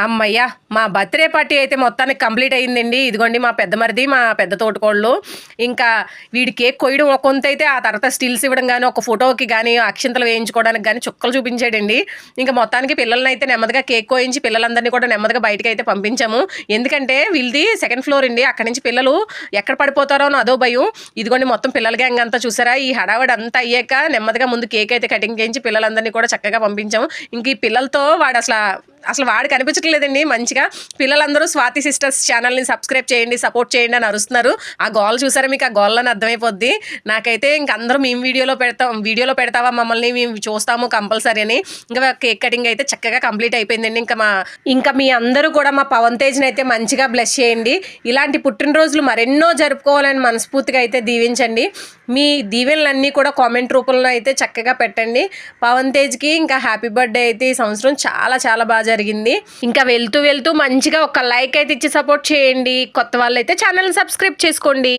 అమ్మయ్య! మా birthday party అయితే మొత్తానికి కంప్లీట్ అయిందండి. ఇదిగోండి మా పెద్ద మరిది, మా పెద్ద తోటికోడలు. ఇంకా వీడు కేక్ కొయ్యడం ఒక వంతైతే, ఆ తర్వాత స్టిల్స్ ఇవ్వడం గాని, ఒక ఫోటోకి గాని, అక్షింతలు వేయించుకోవడానికి గాని చుక్కలు చూపించాడండి. ఇంక మొత్తానికి పిల్లలనైతే నెమ్మదిగా కేక్ కోయించి పిల్లలందరినీ కూడా నెమ్మదిగా బయటికైతే పంపించాము. ఎందుకంటే వీళ్ళది సెకండ్ ఫ్లోర్ అండి. అక్కడి నుంచి పిల్లలు ఎక్కడ పడిపోతారో అని అదో భయం. ఇదిగోండి మొత్తం పిల్లల గ్యాంగ్ అంతా చూసారా? ఈ హడావిడి అంతా అయ్యాక నెమ్మదిగా ముందు కేక్ అయితే కటింగ్ చేయించి పిల్లలందరినీ కూడా చక్కగా పంపించాము. ఇంక ఈ పిల్లలతో వాడు అసలు వాడు కనిపించట్లేదండి మంచిగా. పిల్లలందరూ స్వాతి సిస్టర్స్ ఛానల్ని సబ్స్క్రైబ్ చేయండి, సపోర్ట్ చేయండి అని అరుస్తున్నారు. ఆ గోల చూసారా? మీకు ఆ గోలని అర్థమైపోద్ది. నాకైతే ఇంక అందరూ మేము వీడియోలో పెడతావా మమ్మల్ని, మేము చూస్తాము కంపల్సరీ అని. ఇంకా కేక్ కటింగ్ అయితే చక్కగా కంప్లీట్ అయిపోయిందండి. ఇంకా మీ అందరూ కూడా మా పవన్ తేజ్ని అయితే మంచిగా బ్లెస్ చేయండి. ఇలాంటి పుట్టినరోజులు మరెన్నో జరుపుకోవాలని మనస్ఫూర్తిగా అయితే దీవించండి. మీ దీవెనలన్నీ కూడా కామెంట్ రూపంలో అయితే చక్కగా పెట్టండి. పవన్ తేజ్కి ఇంకా హ్యాపీ బర్త్డే అయితే ఈ సంవత్సరం చాలా చాలా బాగా జరిగింది. ఇంకా వెళ్తూ మంచిగా ఒక లైక్ అయితే ఇచ్చి సపోర్ట్ చేయండి. కొత్త వాళ్ళైతే ఛానల్ని సబ్స్క్రైబ్ చేసుకోండి.